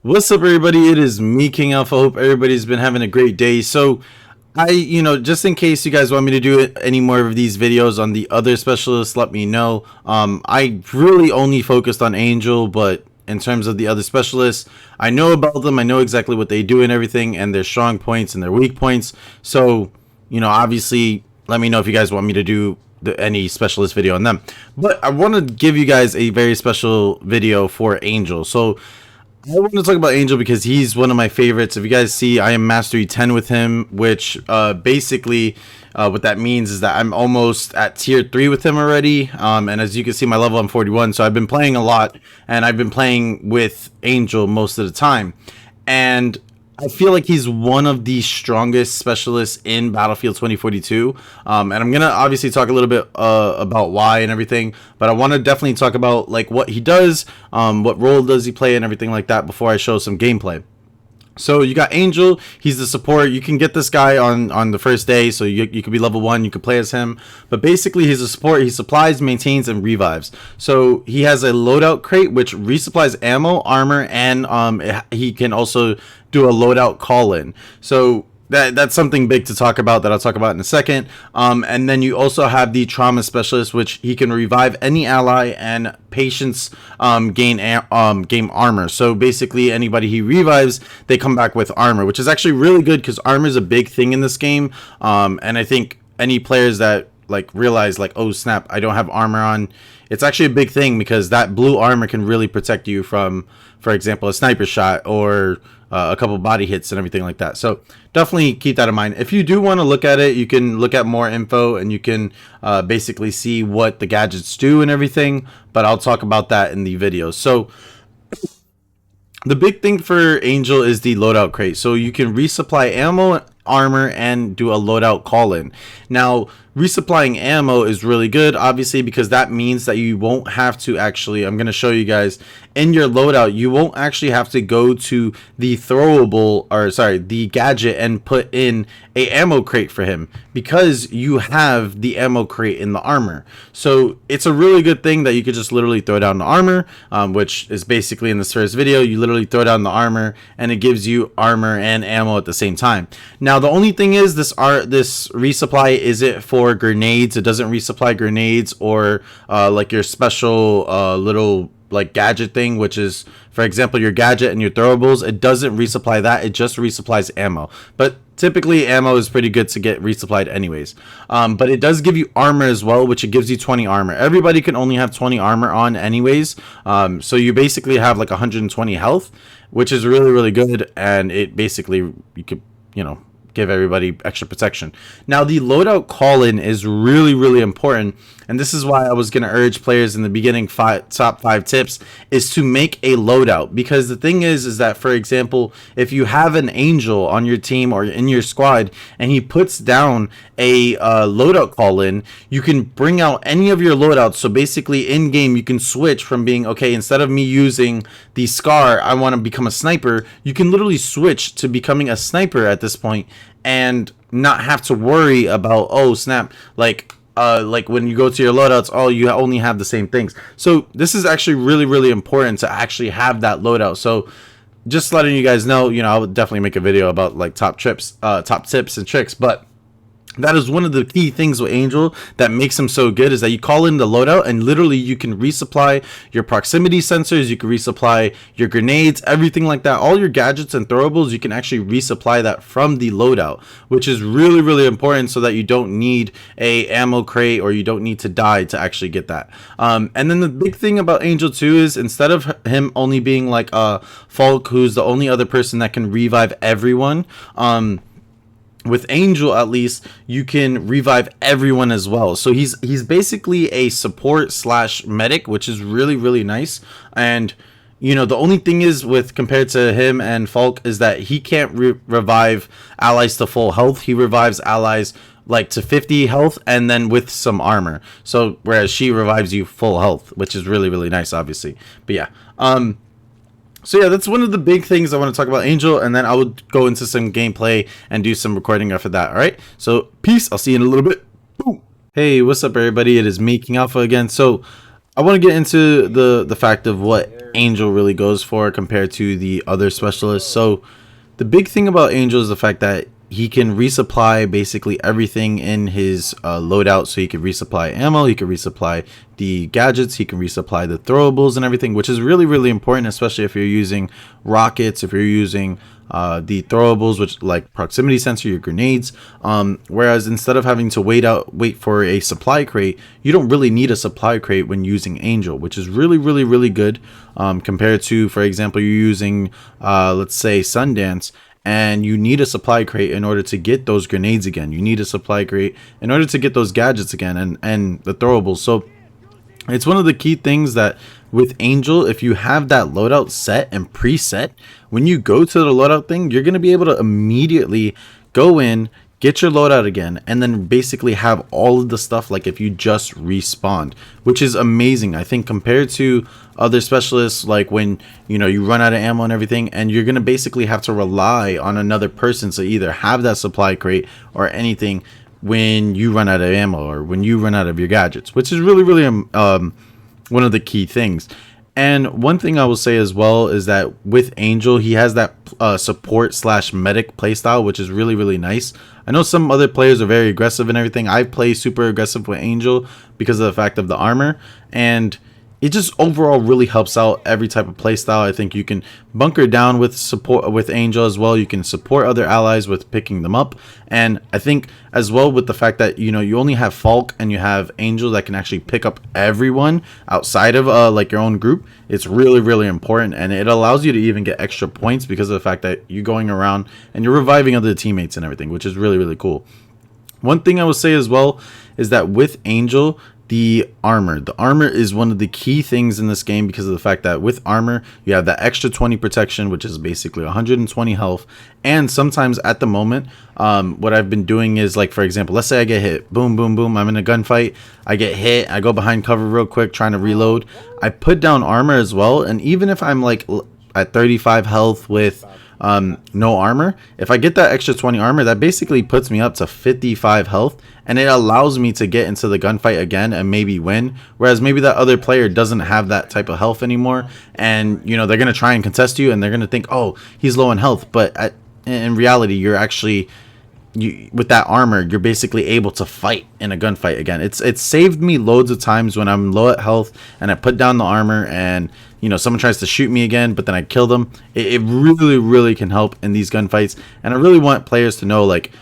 What's up, everybody? It is me, KiNGAlpha. Hope everybody's been having a great day. So, just in case you guys want me to do any more of these videos on the other specialists, let me know. I really only focused on Angel, but in terms of the other specialists, I know about them. I know exactly what they do and everything, and their strong points and their weak points. So, obviously, let me know if you guys want me to do any specialist video on them. But I want to give you guys a very special video for Angel. So I want to talk about Angel because he's one of my favorites. If you guys see, I am Mastery 10 with him, which basically what that means is that I'm almost at tier 3 with him already. And as you can see, my level, I'm 41. So I've been playing a lot, and I've been playing with Angel most of the time. And I feel like he's one of the strongest specialists in Battlefield 2042. And I'm going to obviously talk a little bit about why and everything. But I want to definitely talk about like what he does, what role does he play and everything like that before I show some gameplay. So you got Angel, he's the support. You can get this guy on the first day, so you could be level 1, you could play as him. But basically he's a support. He supplies, maintains, and revives. So he has a loadout crate which resupplies ammo, armor, and he can also do a loadout call-in. So that's something big to talk about that I'll talk about in a second. And then you also have the trauma specialist, which he can revive any ally and patience gain armor. So basically anybody he revives, they come back with armor, which is actually really good because armor is a big thing in this game. And I think any players that like realize like, oh snap, I don't have armor on, it's actually a big thing because that blue armor can really protect you from, for example, a sniper shot or a couple body hits and everything like that. So definitely keep that in mind. If you do want to look at it, you can look at more info and you can basically see what the gadgets do and everything, but I'll talk about that in the video. So the big thing for Angel is the loadout crate. So you can resupply ammo, armor, and do a loadout call-in. Now, resupplying ammo is really good, obviously, because that means that you won't have to actually, I'm going to show you guys, in your loadout, you won't actually have to go to the the gadget and put in a ammo crate for him because you have the ammo crate in the armor. So it's a really good thing that you could just literally throw down the armor, which is basically in this first video, you literally throw down the armor and it gives you armor and ammo at the same time. Now, the only thing is this resupply, is it for grenades? It doesn't resupply grenades or like your special little like gadget thing, which is, for example, your gadget and your throwables. It doesn't resupply that. It just resupplies ammo. But typically ammo is pretty good to get resupplied anyways. But it does give you armor as well, which it gives you 20 armor. Everybody can only have 20 armor on anyways. So you basically have like 120 health, which is really, really good. And it basically, you could, give everybody extra protection. Now, the loadout call-in is really, really important, and this is why I was going to urge players in the beginning, top 5 tips is to make a loadout, because the thing is that, for example, if you have an Angel on your team or in your squad and he puts down a loadout call-in, you can bring out any of your loadouts. So basically in game you can switch from being, okay, instead of me using the Scar, I want to become a sniper. You can literally switch to becoming a sniper at this point and not have to worry about, oh snap, like when you go to your loadouts, oh, you only have the same things. So this is actually really, really important to actually have that loadout. So just letting you guys know, I would definitely make a video about like top tips and tricks, but that is one of the key things with Angel that makes him so good, is that you call in the loadout and literally you can resupply your proximity sensors, you can resupply your grenades, everything like that. All your gadgets and throwables, you can actually resupply that from the loadout, which is really, really important so that you don't need a ammo crate or you don't need to die to actually get that. And then the big thing about Angel too is, instead of him only being like Falk, who's the only other person that can revive everyone, with Angel, at least, you can revive everyone as well. So he's basically a support / medic, which is really, really nice. And the only thing is, with compared to him and Falk, is that he can't revive allies to full health. He revives allies like to 50 health and then with some armor. So whereas she revives you full health, which is really, really nice, obviously. But yeah, so yeah, that's one of the big things I want to talk about Angel, and then I would go into some gameplay and do some recording after that. All right, so peace. I'll see you in a little bit. Boom. Hey, what's up, everybody? It is me, KiNGAlpha, again. So I want to get into the fact of what Angel really goes for compared to the other specialists. So the big thing about Angel is the fact that he can resupply basically everything in his loadout. So he can resupply ammo, he can resupply the gadgets, he can resupply the throwables and everything, which is really, really important, especially if you're using rockets, if you're using the throwables, which like proximity sensor, your grenades. Whereas instead of having to wait for a supply crate, you don't really need a supply crate when using Angel, which is really, really, really good compared to, for example, you're using let's say Sundance, and you need a supply crate in order to get those grenades again. You need a supply crate in order to get those gadgets again, and the throwables. So it's one of the key things that with Angel, if you have that loadout set and preset, when you go to the loadout thing, you're going to be able to immediately go in, get your loadout again, and then basically have all of the stuff like if you just respawned, which is amazing. I think compared to other specialists, like when you run out of ammo and everything, and you're going to basically have to rely on another person to either have that supply crate or anything when you run out of ammo or when you run out of your gadgets, which is really, really one of the key things. And one thing I will say as well is that with Angel, he has that support / medic playstyle, which is really, really nice. I know some other players are very aggressive and everything. I play super aggressive with Angel because of the fact of the armor, and it just overall really helps out every type of playstyle. I think you can bunker down with support with Angel as well. You can support other allies with picking them up, and I think as well with the fact that you only have Falk and you have Angel that can actually pick up everyone outside of like your own group. It's really, really important, and it allows you to even get extra points because of the fact that you're going around and you're reviving other teammates and everything, which is really, really cool. One thing I will say as well is that with Angel, the armor is one of the key things in this game because of the fact that with armor you have that extra 20 protection, which is basically 120 health. And sometimes at the moment what I've been doing is, like, for example, let's say I get hit, boom boom boom, I'm in a gunfight, I get hit, I go behind cover real quick trying to reload, I put down armor as well. And even if I'm like at 35 health with no armor, if I get that extra 20 armor, that basically puts me up to 55 health, and it allows me to get into the gunfight again and maybe win. Whereas maybe that other player doesn't have that type of health anymore, and they're gonna try and contest you, and they're gonna think, oh, he's low in health, but in reality, you're actually with that armor, you're basically able to fight in a gunfight again. It's saved me loads of times when I'm low at health and I put down the armor and someone tries to shoot me again, but then I kill them. It really, really can help in these gunfights, and I really want players to know, like,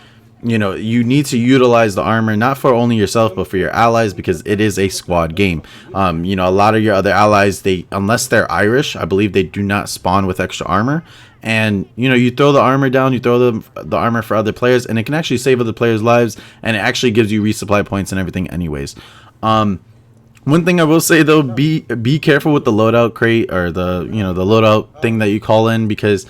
you need to utilize the armor not for only yourself but for your allies, because it is a squad game. A lot of your other allies, unless they're Irish, I believe they do not spawn with extra armor. And you throw the armor down, you throw the armor for other players, and it can actually save other players' lives, and it actually gives you resupply points and everything anyways. One thing I will say though, be careful with the loadout crate, or the the loadout thing that you call in, because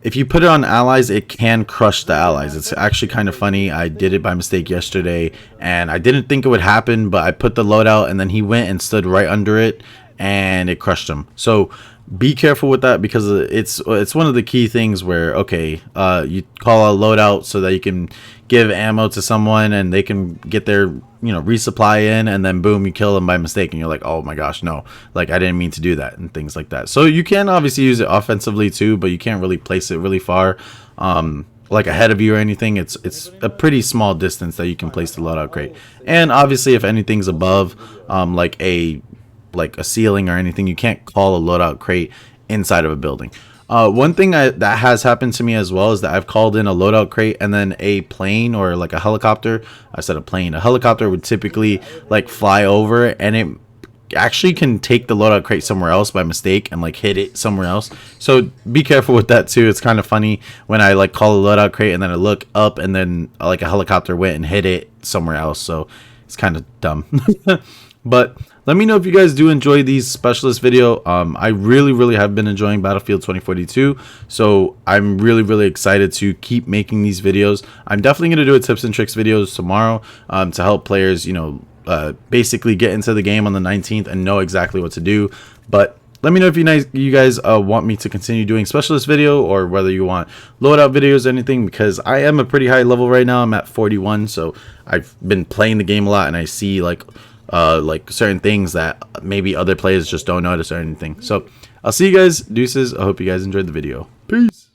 if you put it on allies, it can crush the allies. It's actually kind of funny. I did it by mistake yesterday, and I didn't think it would happen, but I put the loadout, and then he went and stood right under it, and it crushed him. So be careful with that, because it's one of the key things where, okay, you call a loadout so that you can give ammo to someone and they can get their resupply in, and then boom, you kill them by mistake, and you're like, oh my gosh, no, like, I didn't mean to do that, and things like that. So you can obviously use it offensively too, but you can't really place it really far like ahead of you or anything. It's a pretty small distance that you can place the loadout crate. And obviously if anything's above like a ceiling or anything, you can't call a loadout crate inside of a building. One thing that has happened to me as well is that I've called in a loadout crate, and then a plane or like a helicopter, I said a plane, a helicopter would typically like fly over, and it actually can take the loadout crate somewhere else by mistake and like hit it somewhere else. So be careful with that too. It's kind of funny when I like call a loadout crate and then I look up and then like a helicopter went and hit it somewhere else. So it's kind of dumb. But let me know if you guys do enjoy these specialist video. I really have been enjoying Battlefield 2042, so I'm really excited to keep making these videos. I'm definitely going to do a tips and tricks videos tomorrow to help players basically get into the game on the 19th and know exactly what to do. But let me know if you guys want me to continue doing specialist video, or whether you want loadout videos or anything, because I am a pretty high level right now. I'm at 41, so I've been playing the game a lot, and I see like certain things that maybe other players just don't notice or anything. So I'll see you guys. Deuces. I hope you guys enjoyed the video. Peace.